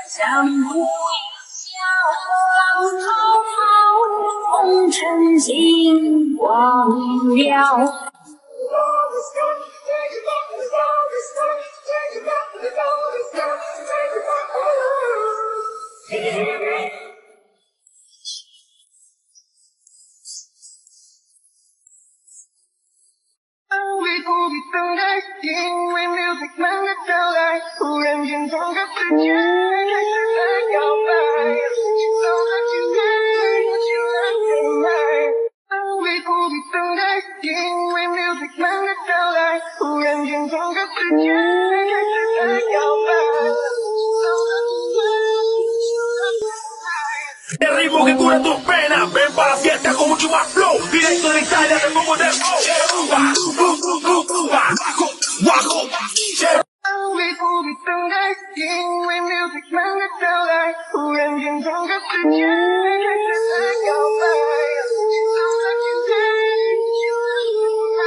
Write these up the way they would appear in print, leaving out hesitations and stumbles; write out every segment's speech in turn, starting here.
相互一笑，浪滔滔，红尘尽忘了。为不必等待，因为 music man 的到来，忽然间整个世界开始在摇摆，心动的情爱，我起了人来。为不必等待，因为 music man 的到来，忽然间整个世界开始在摇摆，心动的情爱，我起了人来。El ritmo que cura tus penas, ven para la fiesta con mucho más flow, directo de Italia, te pongo de flow. 为不必等待，因为 music man 的到来，忽然间整个世界开始在摇摆，心动的情爱，我起了人来。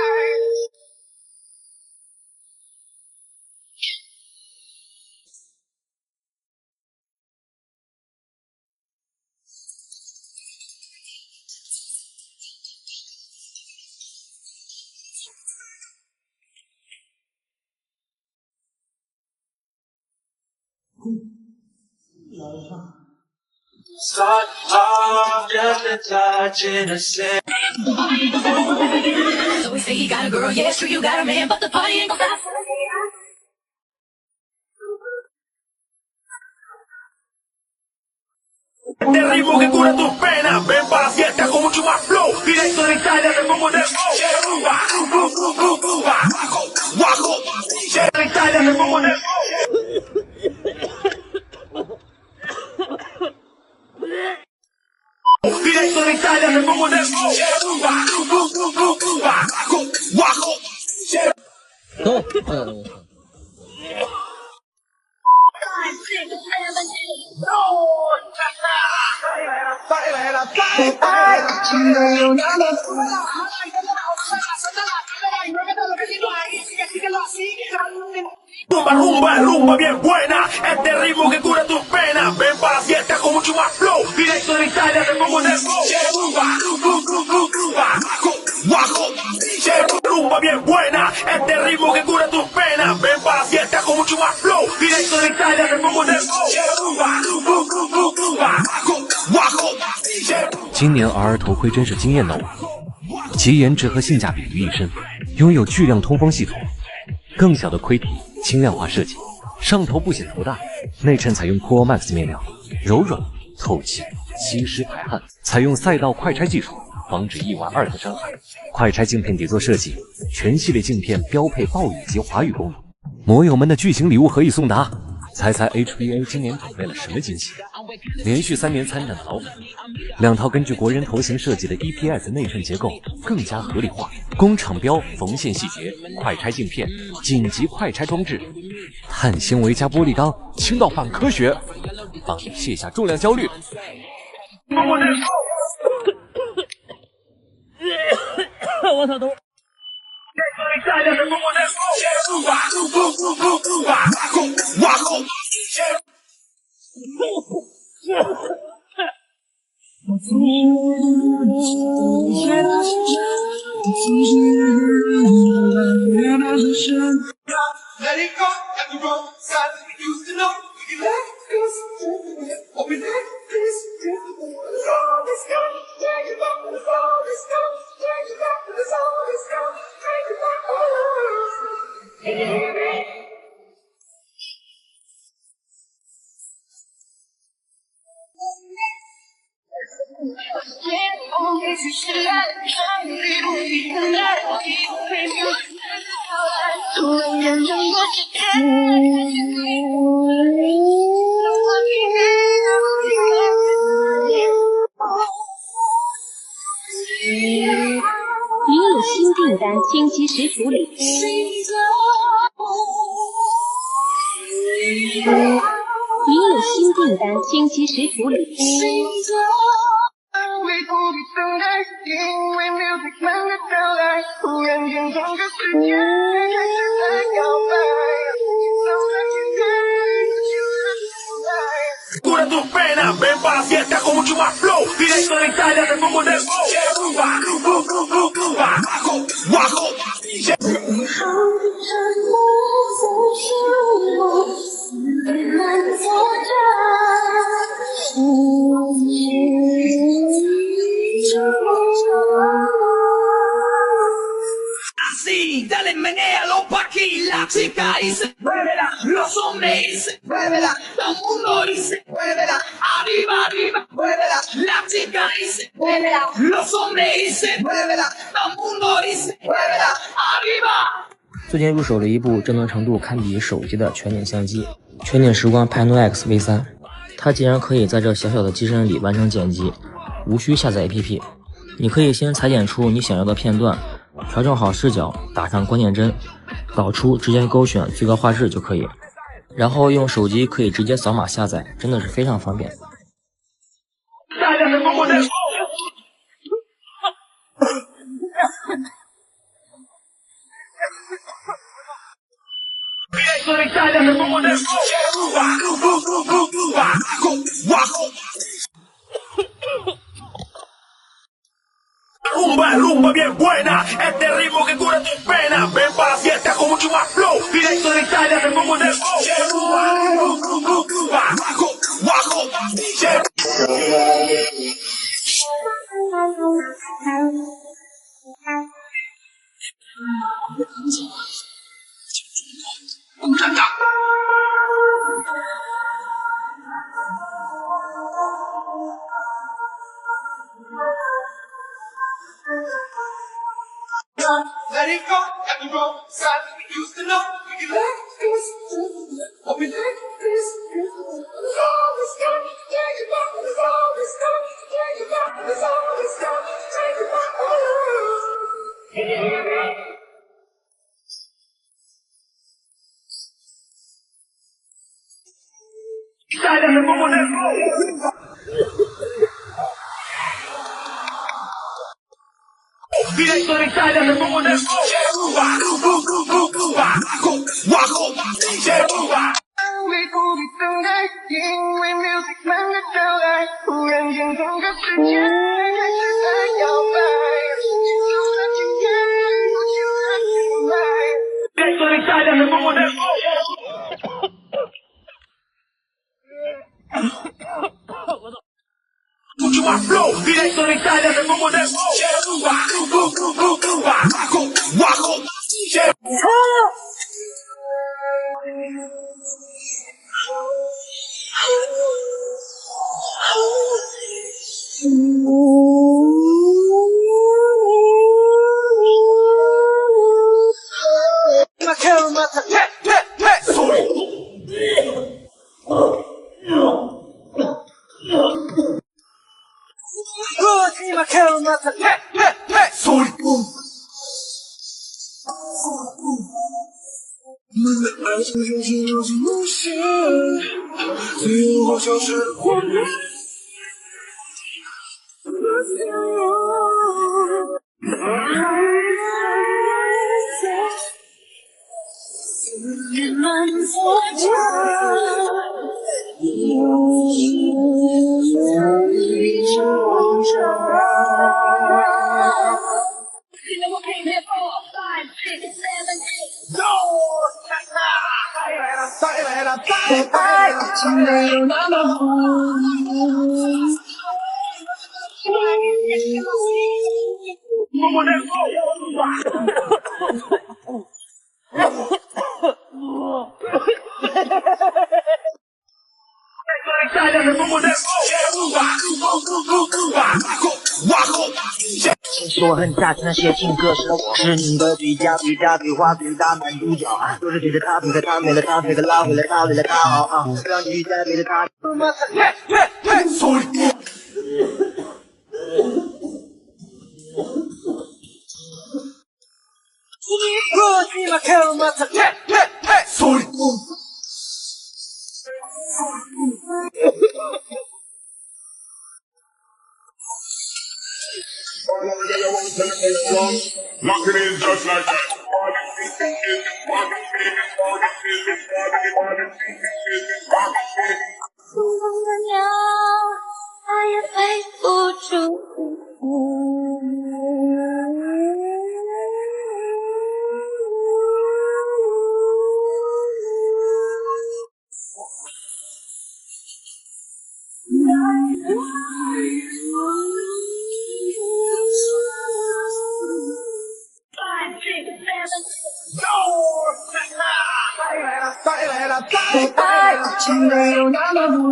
Start off just a touch innocent. So we say you got a girl, yeah, it's true you got a man, but the party ain't gon' stop. El ritmo que cura tus penas, ven para la fiesta con mucho más flow, directo de Italia, te pongo de flow. De Italia, te pongo de flow. Directo de Italia, te pongo de flow. Rumba, rumba, rumba bien buena. Este ritmo que cura tus penas. Ven para la fiesta con mucho más flow. Directo de Italia, te pongo de flow. Rumba bien buena. Este ritmo que cura tus penas. Ven para la fiesta con mucho más flow. Directo de Italia, te pongo de flow. 今年 RR 头盔真是惊艳到我，集颜值和性价比于一身，拥有巨量通风系统，更小的盔体，轻量化设计，上头不显头大，内衬采用 Core Max 面料，柔软透气，吸湿排汗，采用赛道快拆技术，防止意外二次伤害。快拆镜片底座设计，全系列镜片标配暴雨及滑雨功能。摩友们的巨型礼物何以送达？猜猜 HBA 今年准备了什么惊喜？连续3年参展的老粉，2套根据国人头型设计的 EPS 内衬结构更加合理化，工厂标缝线细节，快拆镜片，紧急快拆装置，碳纤维加玻璃钢，轻到反科学，帮你卸下重量焦虑。我操都！Let it go at the roadside as we used to know. We can let this open let this the soul is gone, take it back, the soul is gone, take it back, the soul is gone, take it back,您有新订单，请及时处理。您有新订单，请及时处理。为不必等待，因为 music man 的到来，忽然间整个世界开始在摇摆，心动的情爱， tus penas. Ven para la fiesta con mucho más flow. Directo de Italia, te pongo de Así, dale, menéalo pa' aquí. La chica dice, muévela. Los hombres dicen, muévela. Todo el mundo dice, muévela. Arriba, arriba, muévela. La chica dice, muévela. Los hombres dicen, muévela. Todo el mundo dice, muévela. Arriba。最近入手了一部智能程度堪比手机的全景相机，全景时光 Pano X V3，它竟然可以在这小小的机身里完成剪辑，无需下载 APP。你可以先裁剪出你想要的片段，调整好视角，打上关键帧，导出直接勾选最高画质就可以，然后用手机可以直接扫码下载，真的是非常方便。Rumba, rumba bien buena, este ritmo que cura tus penas. Ven para la fiesta con mucho más flow. Directo de Italia, te pongo de Let it go at the roadside that we used to know. We can let this open like this. It's all this time, take it back. It's all this time, take it back. It's all this time, take it back. Can you hear me? Sale, me pongo nervioso. Directo de Italia, te pongo de Directo de Italia, te pongo de mucho más flow, directo de Italia, te pongo de其实我很大气，那些情歌是我是你的最佳最佳对话最大男主角，都是觉得他配合他没了他配合拉回来他为了他好啊，不让你再背着他。Lock it in just like that. 真的有那么不？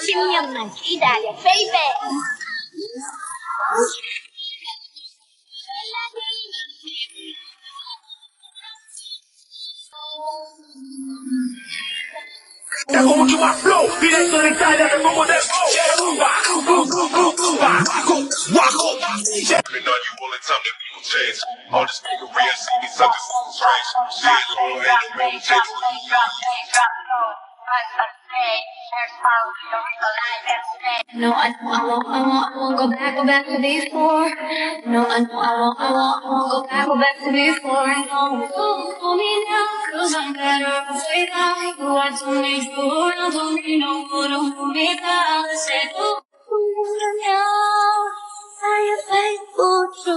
请你们期待的菲菲。Te como chupa flow, directo de Italia, te como de flow. Been on you all the time that people change. All this nigga real, see me suckers is strange. Shit, Lord, ain't no meditation. No, I won't go back to before. No, I won't go back to before. No, don't call me now, 'cause I'm better off without you. I don't need you around, don't need no one to hold me down. Say, oh, now, are you faithful to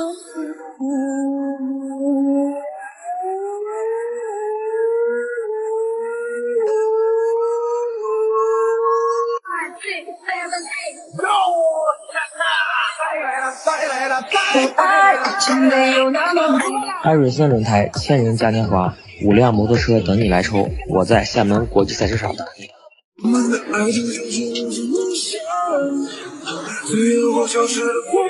艾瑞森轮胎千人嘉年华，5辆摩托车等你来抽，我在厦门国际赛车场等你。我们的爱就像是梦想，最后消失的光。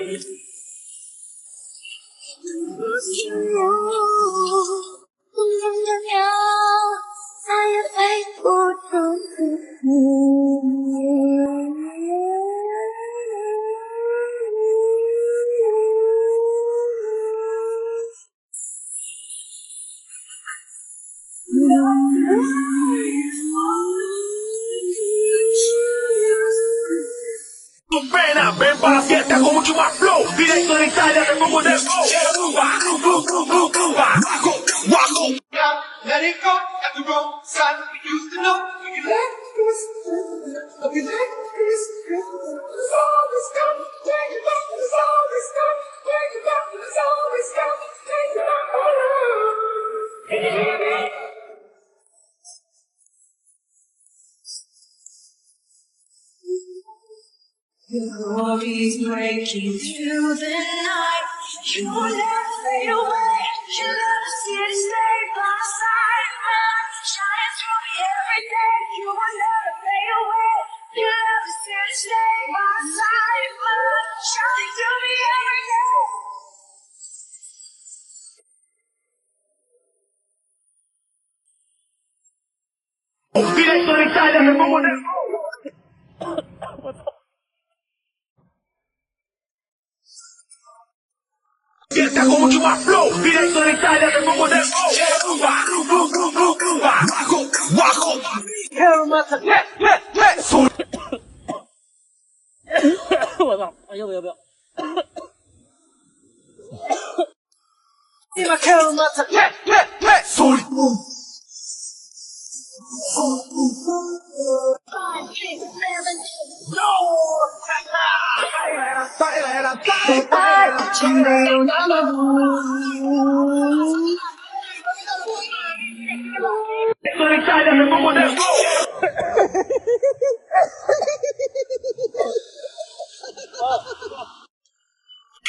Ven para la fiesta con mucho más flow, directo de Italia, te pongo de flow. Let it go at the roadside. We used to know we can let this go. We let this go. It's always come, take it back. It's always come, take it back. It's always come, take it back. Glories breaking through the night. You will never fade away. Your love is here to stay by my side. Shining through me every day. You will never fade away. Your love is here to stay by my side. Shining through me every day. Directo de Italia, te pongo de flow. Fiesta con mucho más flow, directo de Italia, te pongo de flow. Soy 我操！要不要？真的有那么不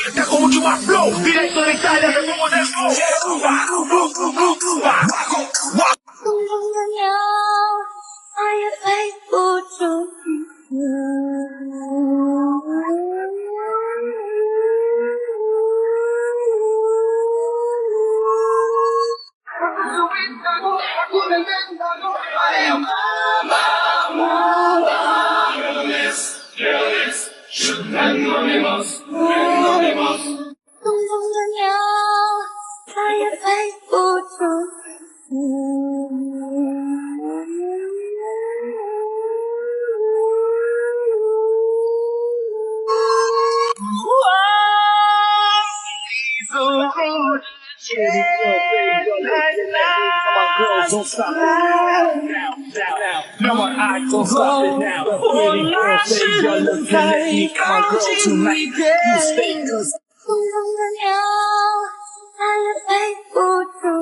？Está con mucho más flow, directo de Italia, te pongo de flow. Are you faithful to Anonymous. Are you faithful to Don't stop it now. No more eyes, don't stop it now. Pretty girl, say you're looking at me. Come on, girl, tonight you stay 'cause are you faithful to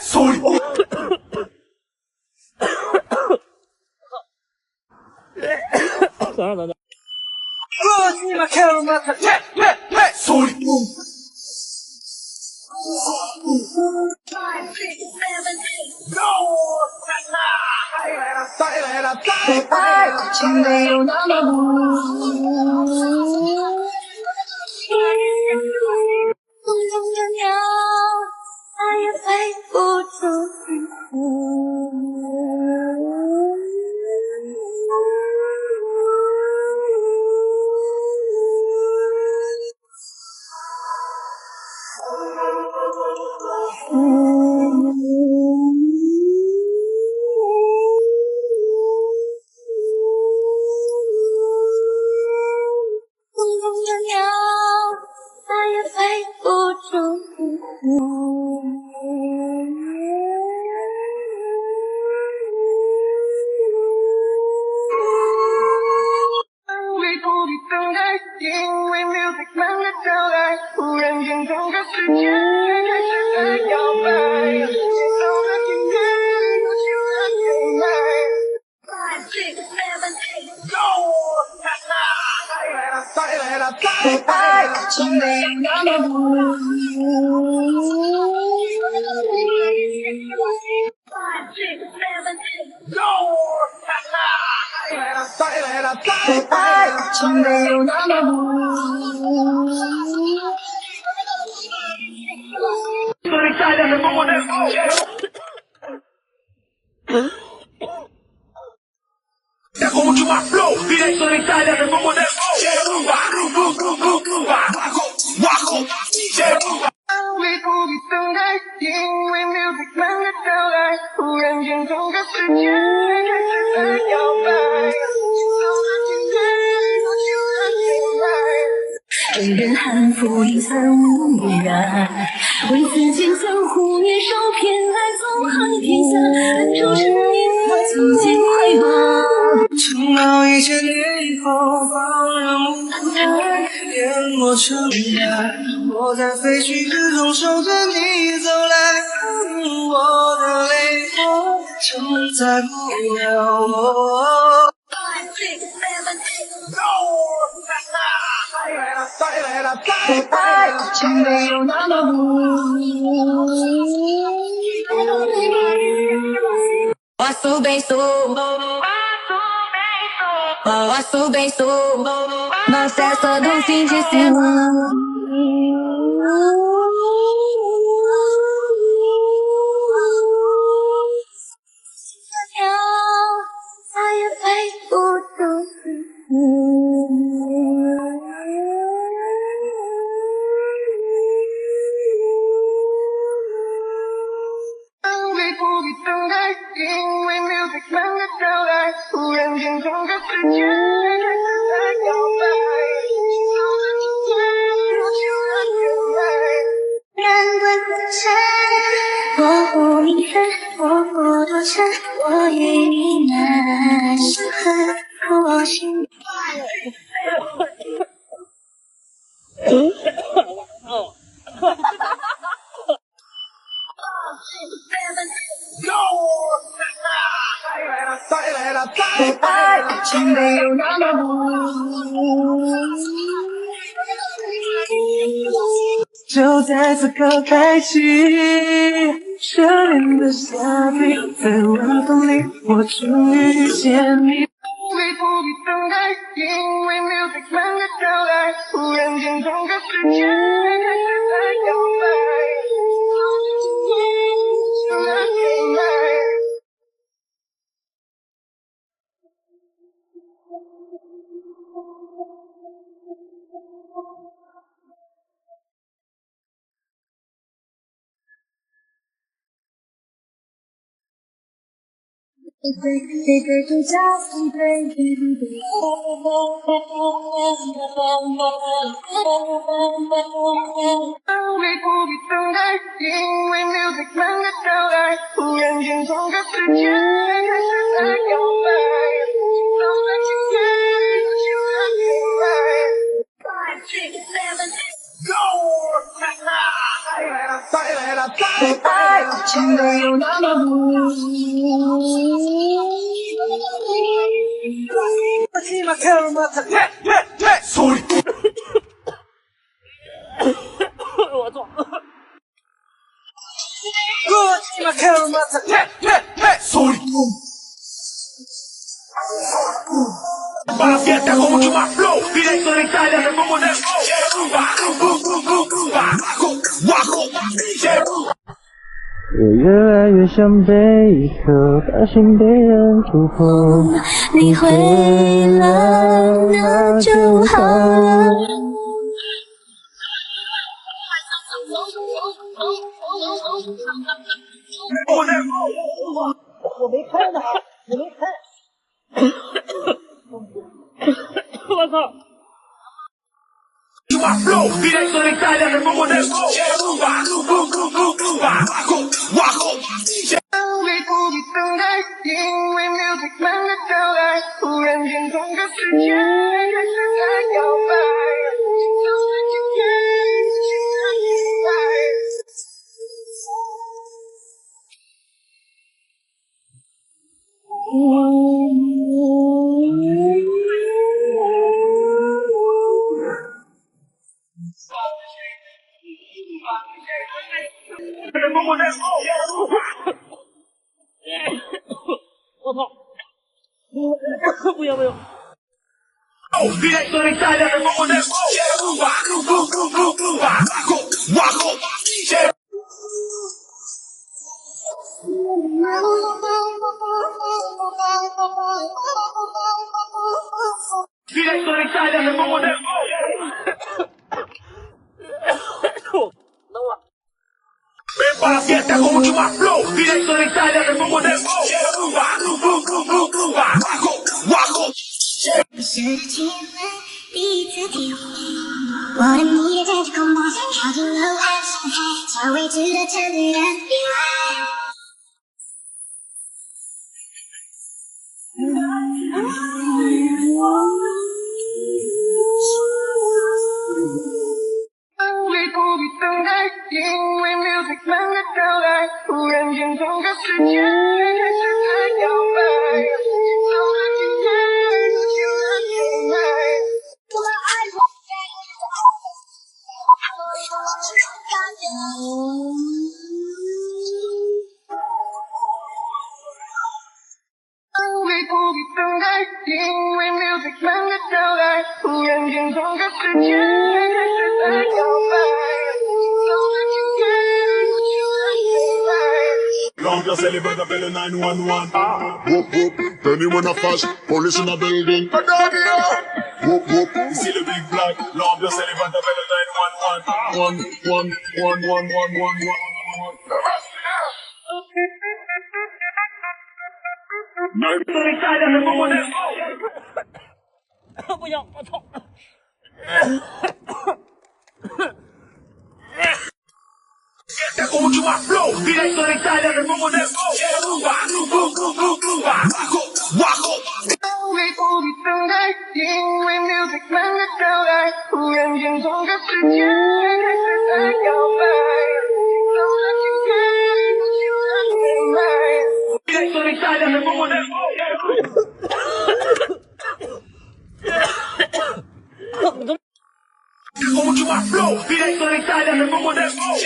소리. 等等。 소리.爱情没有那么风中的鸟，它也飞不出去。风中的鸟，它也飞不出去。为不必等待，因为 music 慢的到来，忽然间整个世界开始在摇摆，节奏的频率不起了天籁。5, 6, 7, 8, go！ 爱情没有那么无。5, 6, 7, go！ 爱情没有那么无。That's what you my flow. Be that so excited that I'm that flow. 为不必等待，因为 music 慢的到来，忽然间整个世界开始在摇摆，节奏的频率不起了天籁。人人含糊里三无染，为此间相互年少偏爱，纵横天下，暗中是年华几经回望。承诺一切以后，放任无奈，淹没尘埃。我在废墟之中守着你走来，我的泪光承载不了我。爱情没有那么无。Passo bem sou, passo bem sou, não cessa do fim de semana. music 慢的到来，忽然间整个世界开始在摇摆，心跳的节奏如秋的天籁。人问谁？我不迷恨，我不多情，我与你难是很可惜。爱情没有那么无，就在此刻开启热恋的夏季，在晚风里我终于遇见你。为不必等待，因为 music 慢的到来，忽然间整个世界开始在摇摆，就的天籁。Baby, just baby. 为不必等待，因为 music 慢的到来，忽然间整个世界开始在摇摆，心跳的节奏如秋的天籁。5, 6, 7, 爱真的有那么不？我操！Para la fiesta con mucho más flow, directo de Italia, me pongo de flow. 我越来越想被一颗把心被人触碰，你回来那就好了。我没开呢，我没开。我操！Más flow, directo de Italia, me pongo de flow. Bajo, 为不必等待，因为 music 慢的到来，突然间整个世界开始在摇摆，心跳的节拍，心的节拍。me pongo de flow. 我操！不行不行！ Directo de Italia, me pongo de flow. Bajo, directo de Italia, me pongo de flow. 等会儿。 Ven para la fiesta con mucho más flow, directo de Italia, me pongo de flow. Bajo. 是体会，第一次体会，我的你的坚持空白，靠近后爱上海，找未知的真人恋爱。为不必等待，因为 music 慢的到来，突然间整个世界开始在摇摆，心跳的节拍，如今的恋爱。我们爱过，为不必等待，因为 music 慢的到来，突然间整个世界开始在摇摆，心跳的节拍，如今的恋爱。 L'ambiance elle est bonne, appelle le 911. Whoop whoop, anyone a flash, police in a building. Whoop whoop, ici le big black. L'ambiance elle est bonne, appelle le 911. One. Directo de Italia, me pongo de flow. 不行，我操！ Fiesta con mucho más flow, directo de Italia, me pongo de flow. Bajo. 为不必等待，因为 music 慢的到来，突然间整个世界开始在摇摆，心跳的节拍，如今的恋爱。 Directo de Italia, me pongo de flow. 你他妈 Con mucho más flow, directo de Italia, me pongo de flow.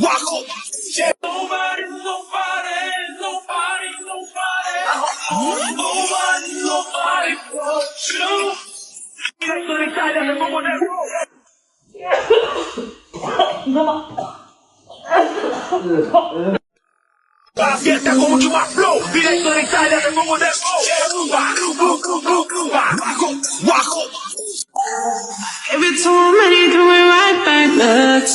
Bajo. Nobody but you. Directo de Italia, me pongo de flow. 你他妈！ Para la fiesta con mucho más flow, directo de Italia, me pongo de flow. Bajo. Every too many coming right back. Let's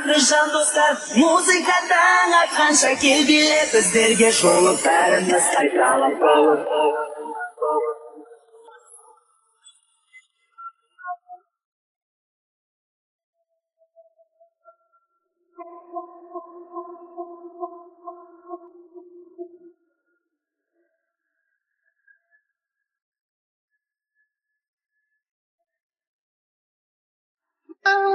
Çağıracağım dostlar Muzikadan akan şekil bile Bizlerge şolu Bərimiz saytalı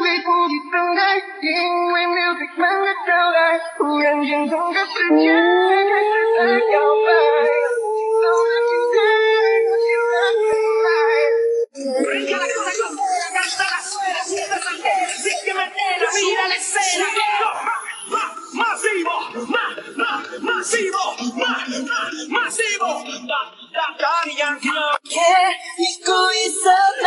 为不必等待，因为 music 慢的到来，忽然间整个世界开始在摇摆，轻松的期待，不起来未来。Brinca la cosa cos'era, canta la sfera, siete santera, zitti mettera, mira l'escena. Massivo, massivo, massivo. Dani Yankee. 잊고 있었나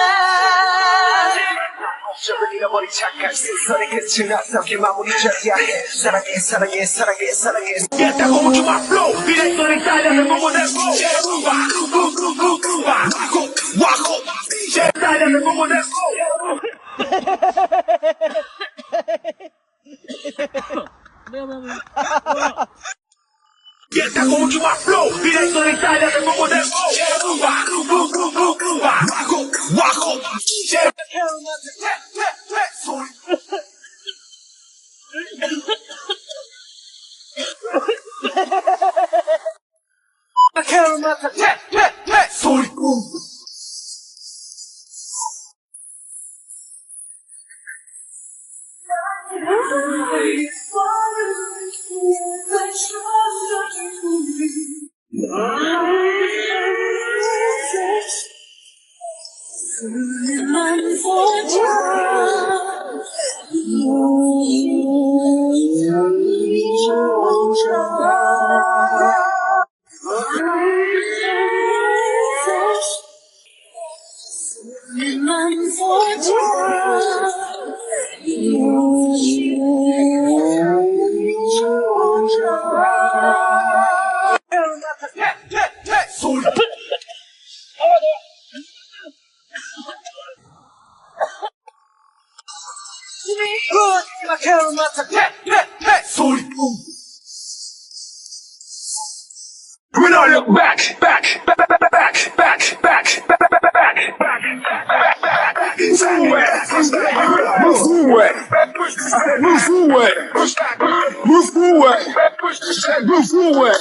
저번이가 머리 착각 시선의 끝은 어떻게 마무리 져야 해 사랑해 사랑해 사랑해 사랑해 Esta como que más flow, directo de Italia, me pongo de flow. Bajo, de Italia, me pongo de flow. Esta como que más flow, directo de Italia, me pongo de flow. Bajo, 소리. When I look back, move forward.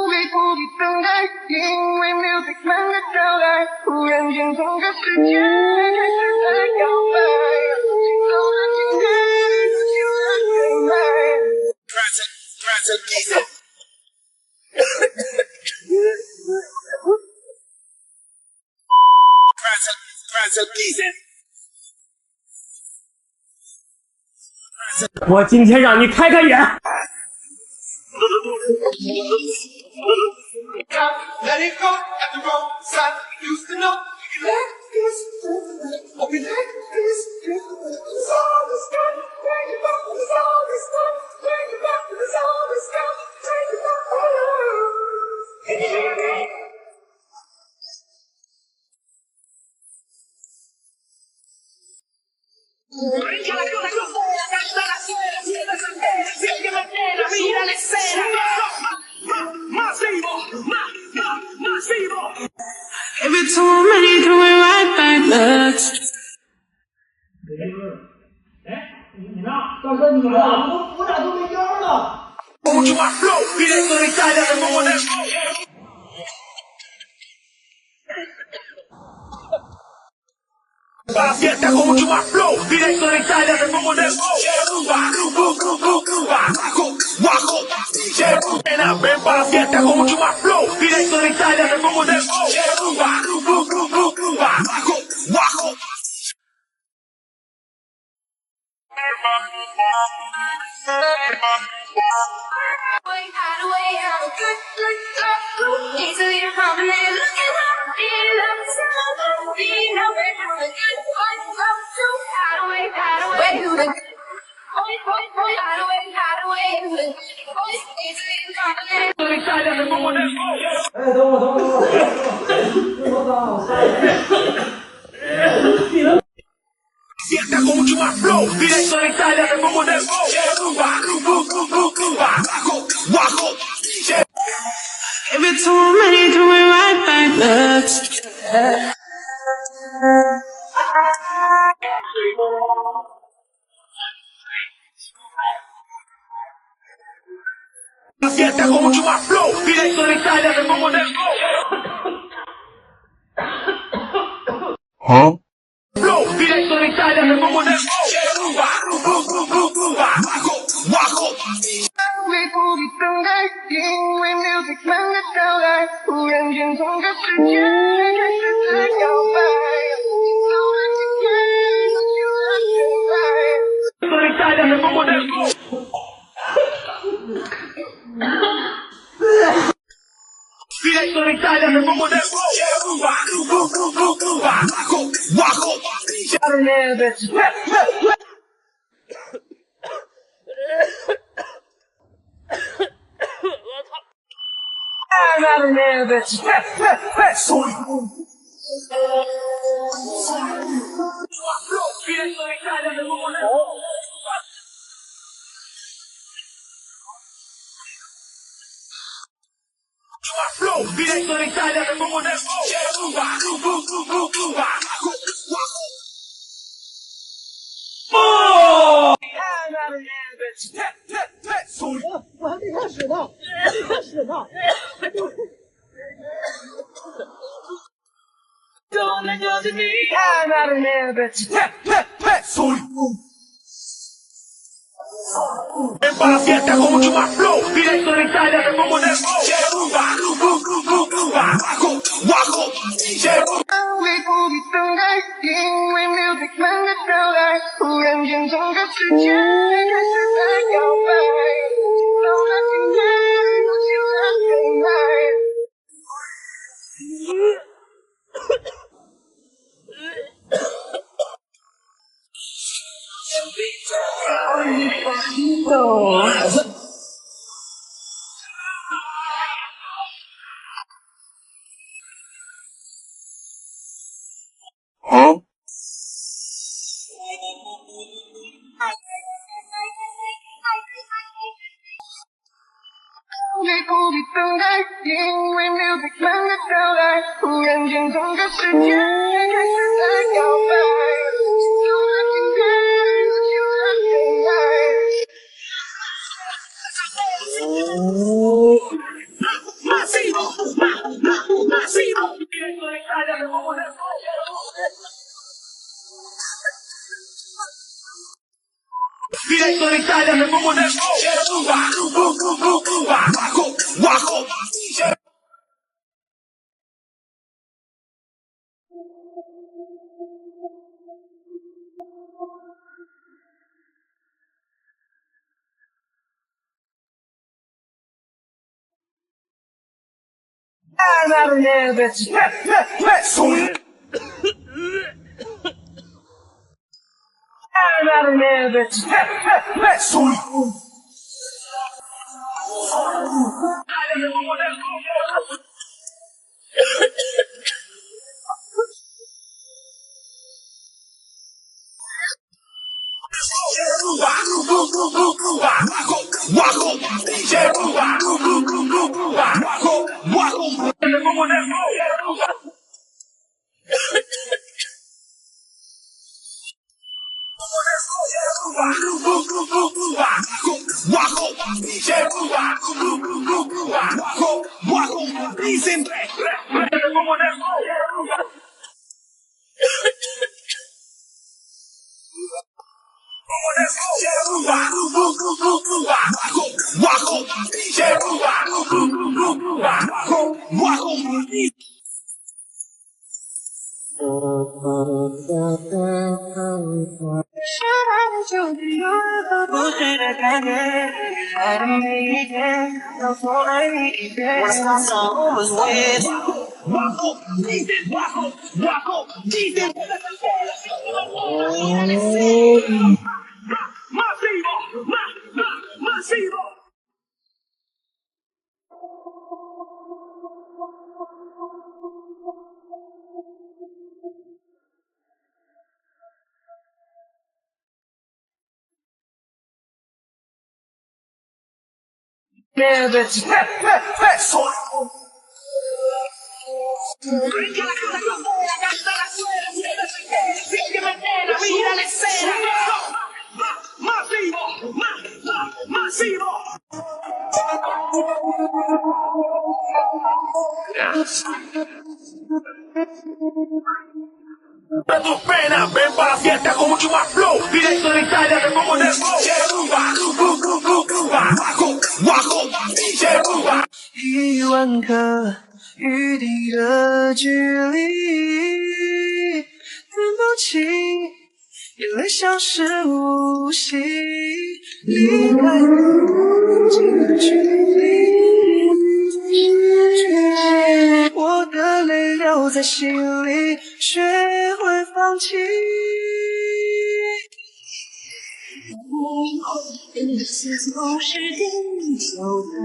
为不必等待，因为 music 慢的到来，忽然间整个世界开始在摇摆，轻松的期待，不起来未来。我今天让你开开眼。Let it go at the wrong side. We used to know we can let this drift. Oh, we let this drift. It's all this time. Take it back. It's all this time. Take it back. It's all this time. Take it back. Oh, can you hear me? Brinca la cosa cos'era, canta la sfera, siete santera, zitti mettera, mira l'escena. Massivo. If it's too many, throw it right back. Let's 大哥，你们我咋都没腰了？ Mucho más flow, directo de Italia, me pongo de flow. Fiesta con mucho más flow, directo de Italia, me pongo de flow. Bajo, ven para la fiesta con mucho más flow, directo de Italia, me pongo de flow. Bajo. Sienta como un flow, directo de Italia, me pongo del Give it too many, do it right back. Let's Sienta como un flow, directo de Italia, me pongo del flow, directo de Italia, me pongo del为不必等待，因为 music 慢的到来，忽然间整个世界开始在摇摆，轻松的情感，不去了原来。de Italia, me pongo del Directo de Italia, me pongo del I'm out of there, bitch. Directo de Italia, me pongo del flow, directo de Italia, me pongo del I'm out of there, bitch. 我还没开始呢，开始呢。Don't let go to me. I'm out of there, bitch. Para la fiesta como un flow, directo de Italia, me pongo del为不必等待，因为 music 慢的到来，忽然间整个世界开始在摇摆，轻松的情感，不去了原来。为不必等待，因为 music 慢的到来，忽然间整个世界开始在摇摆，轻松的情感，不去了原来。Directo de Italia, me pongo del I'm out of there, bitch. I'm out of there, bitch. Tu pena, ven para la fiesta con mucho más flow. Directo de Italia, te pongo de flow.1万个雨滴的距离，分不清眼泪像是无息，离开无尽的距离，我的泪留在心里，学会放弃。日子总是地久的。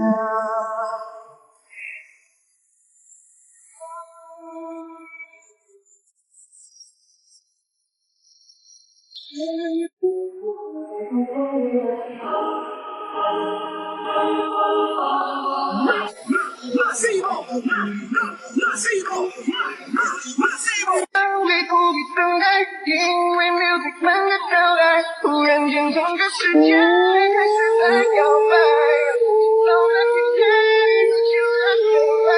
为不必等待，因为 music man 的到来，突然间整个世界开始在摇摆，老的听见自己的原来。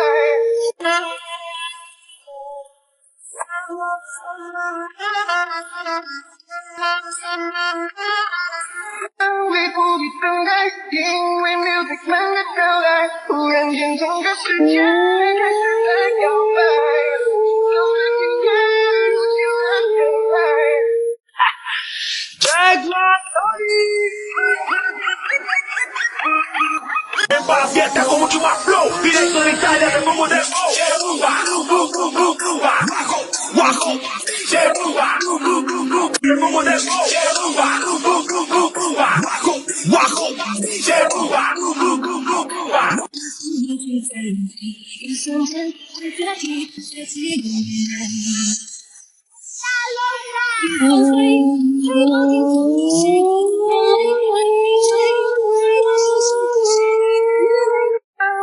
为不必等待，因为 music man 的到来，突然间整个世界开始在摇摆，老的听见自己的原来。Ven para la fiesta con mucho más flow. Directo de Italia, te pongo de flow. Te pongo de flow. 你却在原地，一瞬间会决堤，决堤的爱。后退，退到天空西，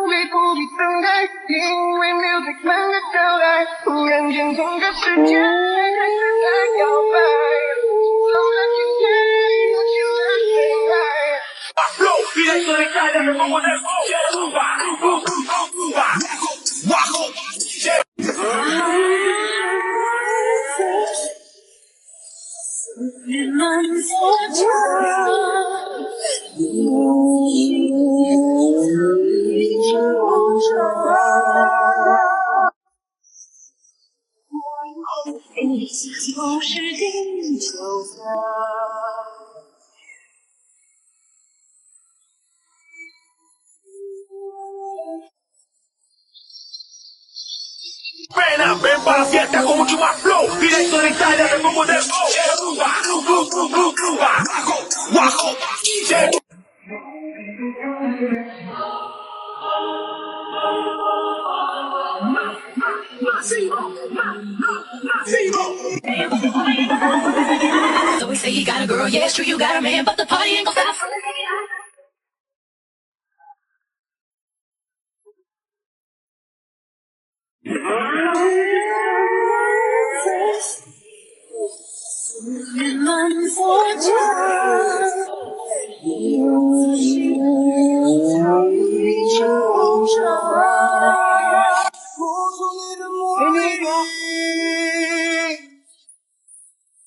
为不必等待，因为 music man 的到来，突然间整个世界开始在摇摆，老的听见自己的原来。Flow, directo de Italia, te pongo de flow. 人们所着，日子总是地久的。Pena, ven para la fiesta con mucho más flow. Directo de Italia, te pongo de flow. So we say you got a girl, yeah, it's true you got a man, but the party ain't gon' stop.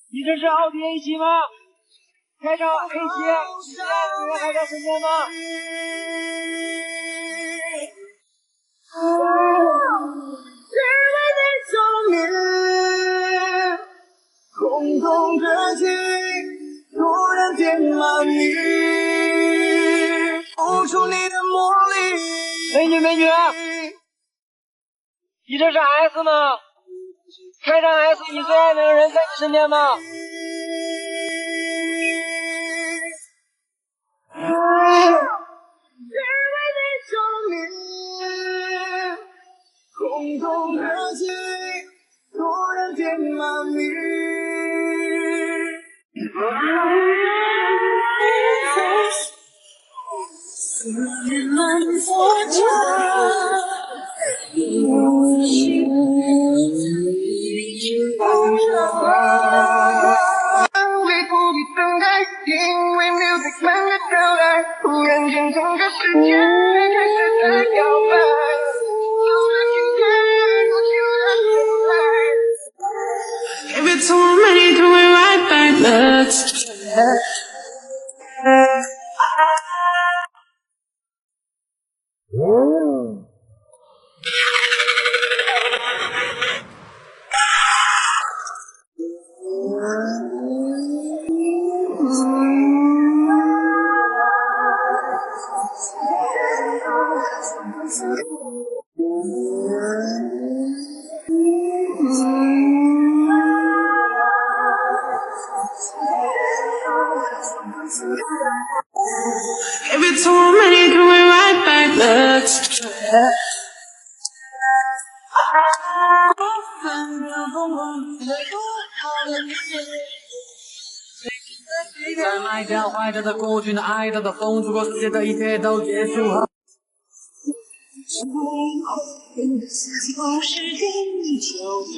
你这是奥迪 A7 吗？开上 A7， 其他的人还在身边吗？只为你证明，空洞的心突然填满你，付出你的魔力。美女，你这是 S 吗？开上 S， 你最爱那个人在你身边吗？只为你证明，空洞的心突然填满你。思念满为不必等待，因为 music man 的到来，忽然间整个世界开始在摇摆。So lucky what you left tonight. Give it to him and he threw it right back. Let's give it to him and he threw it right back. Let's在卖掉坏掉的过去，那爱到的风，如果世界的一切都结束后。不是地球的。